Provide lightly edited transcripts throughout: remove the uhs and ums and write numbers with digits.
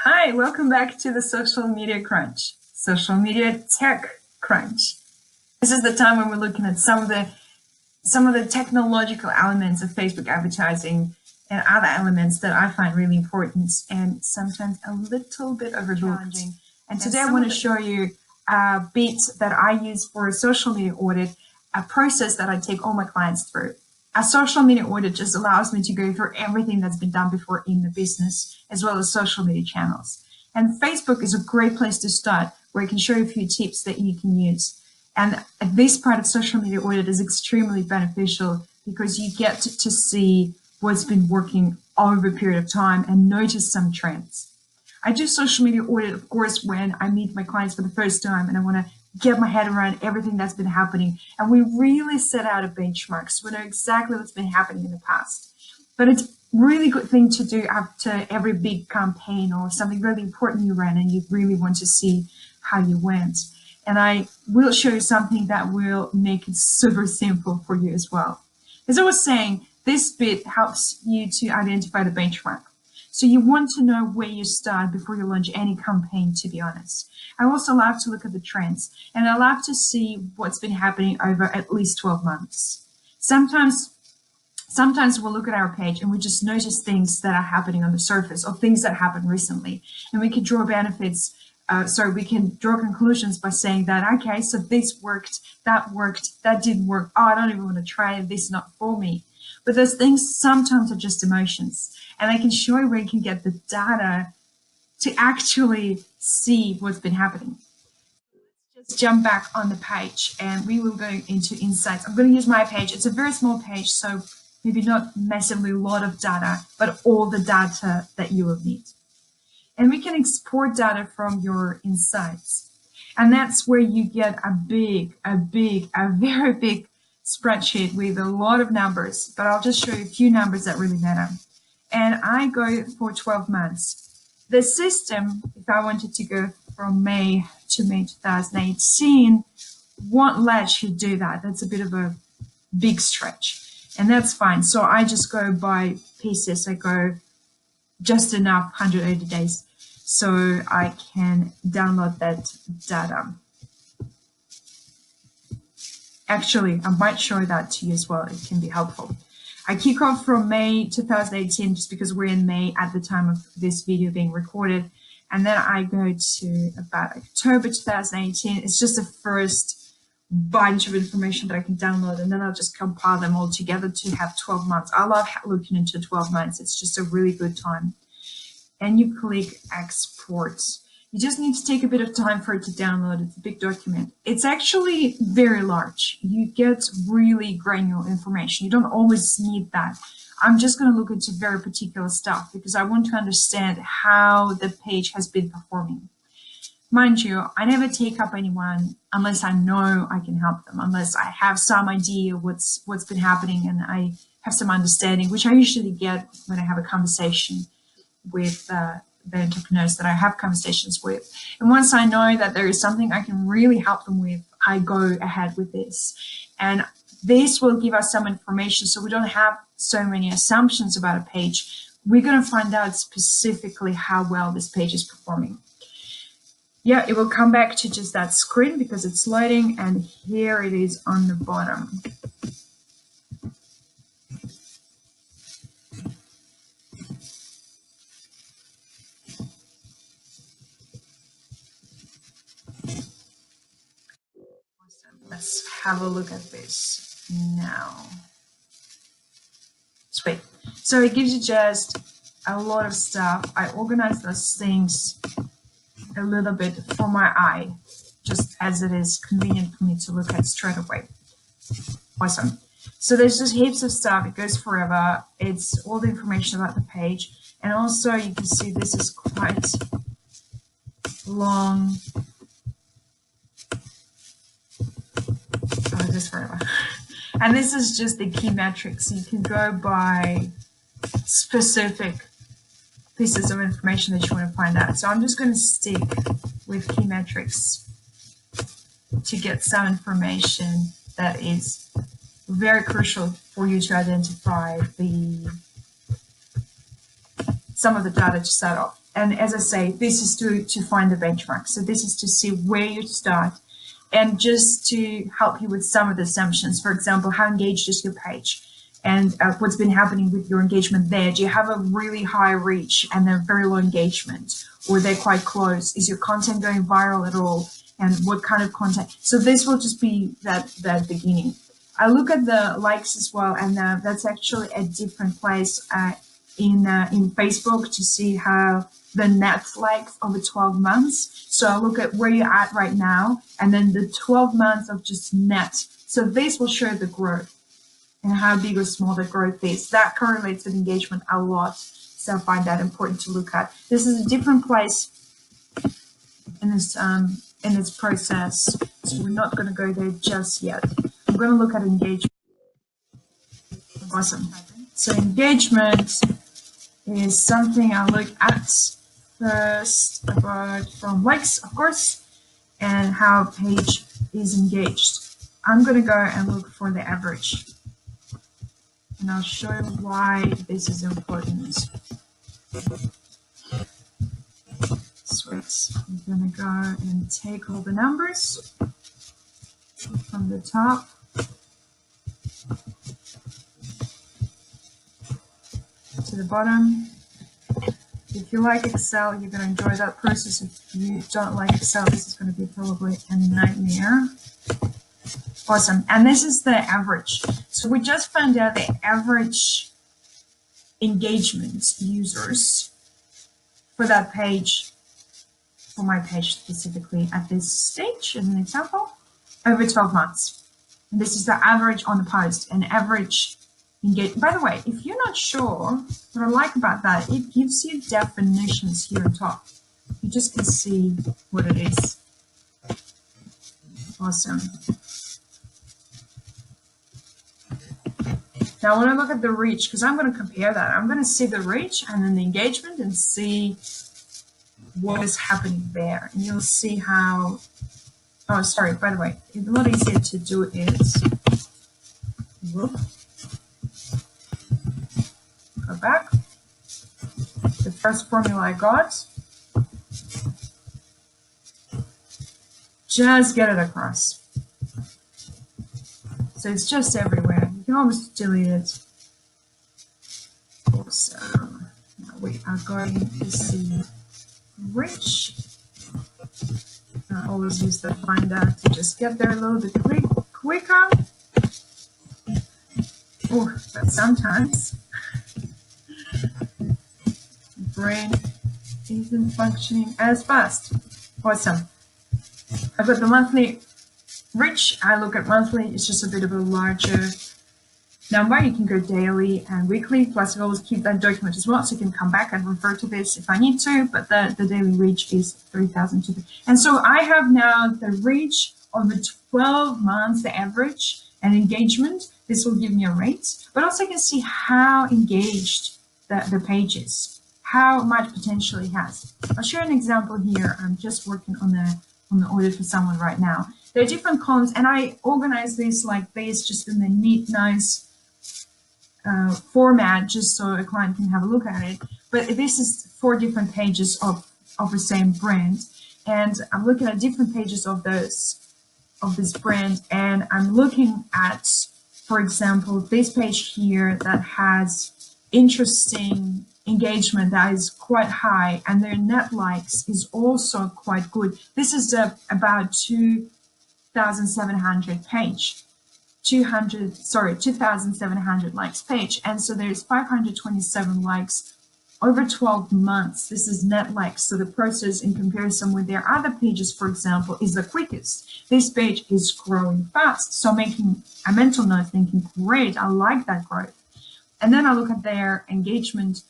Hi, welcome back to the Social Media Crunch, Social Media Tech Crunch. This is the time when we're looking at some of the technological elements of Facebook advertising and other elements that I find really important and sometimes a little bit overlooked. And today I want to show you a bit that I use for a social media audit, a process that I take all my clients through. A social media audit just allows me to go through everything that's been done before in the business, as well as social media channels. And Facebook is a great place to start, where I can show you a few tips that you can use. And this part of social media audit is extremely beneficial because you get to see what's been working over a period of time and notice some trends. I do social media audit, of course, when I meet my clients for the first time and I want to get my head around everything that's been happening. And we really set out a benchmark so we know exactly what's been happening in the past. But it's a really good thing to do after every big campaign or something really important you ran and you really want to see how you went. And I will show you something that will make it super simple for you as well. As I was saying, this bit helps you to identify the benchmark. So you want to know where you start before you launch any campaign, to be honest. I also love to look at the trends, and I love to see what's been happening over at least 12 months. Sometimes we'll look at our page and we just notice things that are happening on the surface or things that happened recently, and we can draw benefits. We can draw conclusions by saying that, okay, so this worked, that didn't work. Oh, I don't even want to try it. This is not for me. But those things sometimes are just emotions. And I can show you where you can get the data to actually see what's been happening. Let's just jump back on the page and we will go into insights. I'm going to use my page. It's a very small page, so maybe not massively a lot of data, but all the data that you will need. And we can export data from your insights. And that's where you get a very big spreadsheet with a lot of numbers, but I'll just show you a few numbers that really matter. And I go for 12 months. The system, if I wanted to go from May to May 2018, won't let you do that. That's a bit of a big stretch, and that's fine. So I just go by pieces. I go just enough 180 days so I can download that data. Actually, I might show that to you as well. It can be helpful. I kick off from May 2018 just because we're in May at the time of this video being recorded. And then I go to about October 2018. It's just the first bunch of information that I can download, and then I'll just compile them all together to have 12 months. I love looking into 12 months. It's just a really good time. And you click export. You just need to take a bit of time for it to download. It's a big document. It's actually very large. You get really granular information. You don't always need that. I'm just going to look into very particular stuff because I want to understand how the page has been performing. Mind you, I never take up anyone unless I know I can help them, unless I have some idea what's been happening and I have some understanding, which I usually get when I have a conversation with the entrepreneurs that I have conversations with. And once I know that there is something I can really help them with, I go ahead with this. And this will give us some information so we don't have so many assumptions about a page. We're going to find out specifically how well this page is performing. Yeah, it will come back to just that screen because it's loading, and here it is on the bottom. Let's have a look at this now. Sweet. So it gives you just a lot of stuff. I organize those things a little bit for my eye, just as it is convenient for me to look at straight away. Awesome. So there's just heaps of stuff. It goes forever. It's all the information about the page. And also you can see this is quite long. This forever. And this is just the key metrics. You can go by specific pieces of information that you want to find out. So I'm just going to stick with key metrics to get some information that is very crucial for you to identify some of the data to start off. And as I say, this is to find the benchmark. So this is to see where you start, and just to help you with some of the assumptions. For example, how engaged is your page? And what's been happening with your engagement there? Do you have a really high reach and a very low engagement? Or they're quite close? Is your content going viral at all? And what kind of content? So this will just be that beginning. I look at the likes as well, and that's actually a different place in Facebook to see how the net likes over 12 months. So I look at where you're at right now, and then the 12 months of just net. So this will show the growth and how big or small the growth is. That correlates with engagement a lot. So I find that important to look at. This is a different place in this process. So we're not going to go there just yet. I'm going to look at engagement. Awesome. So engagement is something I look at first, about from likes, of course, and how a page is engaged. I'm going to go and look for the average, and I'll show you why this is important. Sweet. I'm going to go and take all the numbers from the top. To the bottom. If you like Excel, you're going to enjoy that process. If you don't like Excel, this is going to be probably a nightmare. Awesome. And this is the average. So we just found out the average engagement users for that page, for my page specifically at this stage, as an example, over 12 months. And this is the average on the post, and average engagement. By the way, if you're not sure, what I like about that, it gives you definitions here on top. You just can see what it is. Awesome. Now, when I look at the reach, because I'm going to compare that, I'm going to see the reach and then the engagement and see what is happening there. And you'll see how, oh, sorry, by the way, a lot easier to do is, whoop, go back. The first formula I got, just get it across. So it's just everywhere. You can almost delete it. Awesome. Now we are going to see reach. I always use the finder to just get there a little bit quicker. Oh, but sometimes the brain isn't functioning as fast. Awesome. I've got the monthly reach. I look at monthly, it's just a bit of a larger number. You can go daily and weekly, plus I always keep that document as well, so you can come back and refer to this if I need to, but the daily reach is 3,000. And so I have now the reach over 12 months, the average, and engagement. This will give me a rate, but also you can see how engaged the page is, how much potential it has. I'll show an example here. I'm just working on the audit for someone right now. There are different columns, and I organize this like this, just in the neat, nice format, just so a client can have a look at it. But this is 4 different pages of the same brand, and I'm looking at different pages of this brand, and I'm looking at, for example, this page here that has interesting engagement that is quite high, and their net likes is also quite good. This is about 2,700 page, 2,700 likes page, and so there's 527 likes over 12 months. This is net likes, so the process in comparison with their other pages, for example, is the quickest. This page is growing fast, so making a mental note thinking, great, I like that growth. And then I look at their engagement,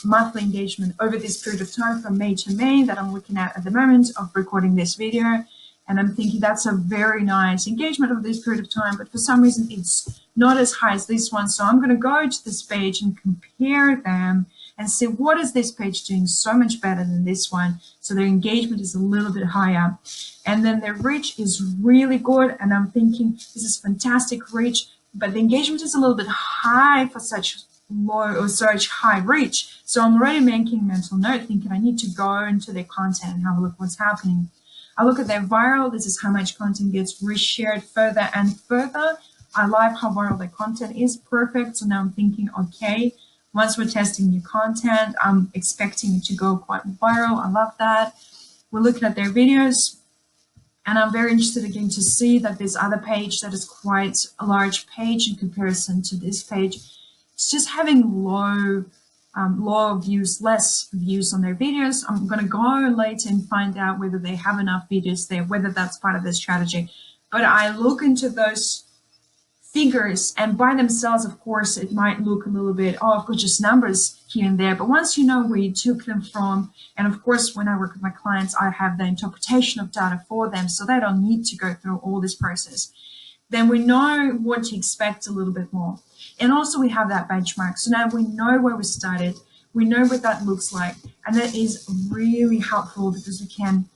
monthly engagement over this period of time from May to May that I'm looking at the moment of recording this video. And I'm thinking that's a very nice engagement over this period of time, but for some reason it's not as high as this one. So I'm going to go to this page and compare them and see what is this page doing so much better than this one. So their engagement is a little bit higher. And then their reach is really good. And I'm thinking this is fantastic reach, but the engagement is a little bit high for such low or such high reach. So I'm already making a mental note thinking I need to go into their content and have a look what's happening. I look at their viral. This is how much content gets reshared further and further. I like how viral their content is. Perfect. So now I'm thinking, okay, once we're testing new content, I'm expecting it to go quite viral. I love that. We're looking at their videos. And I'm very interested again to see that this other page that is quite a large page in comparison to this page, it's just having low views, less views on their videos. I'm going to go later and find out whether they have enough videos there, whether that's part of their strategy. But I look into those figures, and by themselves, of course, it might look a little bit, oh, I've got just numbers here and there. But once you know where you took them from, and of course, when I work with my clients, I have the interpretation of data for them, so they don't need to go through all this process. Then we know what to expect a little bit more. And also we have that benchmark. So now we know where we started, we know what that looks like, and that is really helpful because we can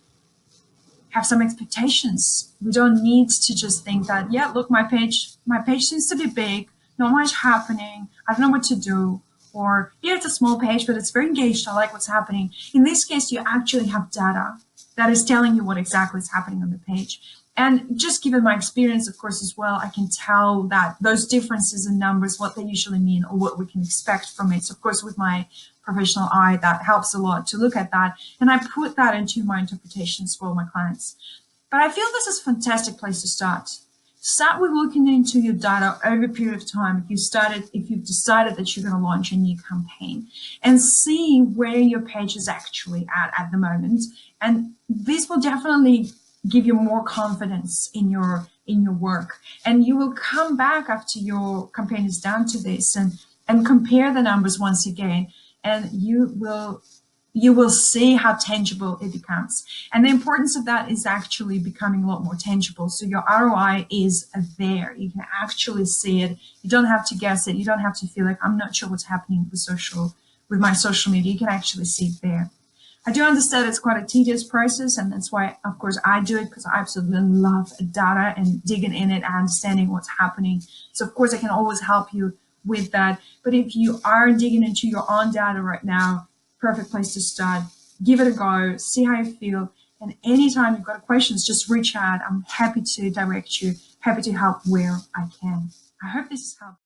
have some expectations. We don't need to just think that, yeah, look, my page seems to be big, not much happening, I don't know what to do. Or, yeah, it's a small page, but it's very engaged, I like what's happening. In this case, you actually have data that is telling you what exactly is happening on the page. And just given my experience, of course, as well, I can tell that those differences in numbers, what they usually mean or what we can expect from it. So, of course, with my professional eye, that helps a lot to look at that. And I put that into my interpretations for my clients. But I feel this is a fantastic place to start. Start with looking into your data over a period of time. If you've decided that you're going to launch a new campaign, and see where your page is actually at the moment. And this will definitely give you more confidence in your work. And you will come back after your campaign is down to this and compare the numbers once again, and you will see how tangible it becomes. And the importance of that is actually becoming a lot more tangible. So your ROI is there. You can actually see it. You don't have to guess it. You don't have to feel like, I'm not sure what's happening with my social media. You can actually see it there. I do understand it's quite a tedious process, and that's why, of course, I do it, because I absolutely love data and digging in it and understanding what's happening. So, of course, I can always help you with that. But if you are digging into your own data right now, perfect place to start. Give it a go, see how you feel. And anytime you've got questions, just reach out. I'm happy to direct you, happy to help where I can. I hope this has helped.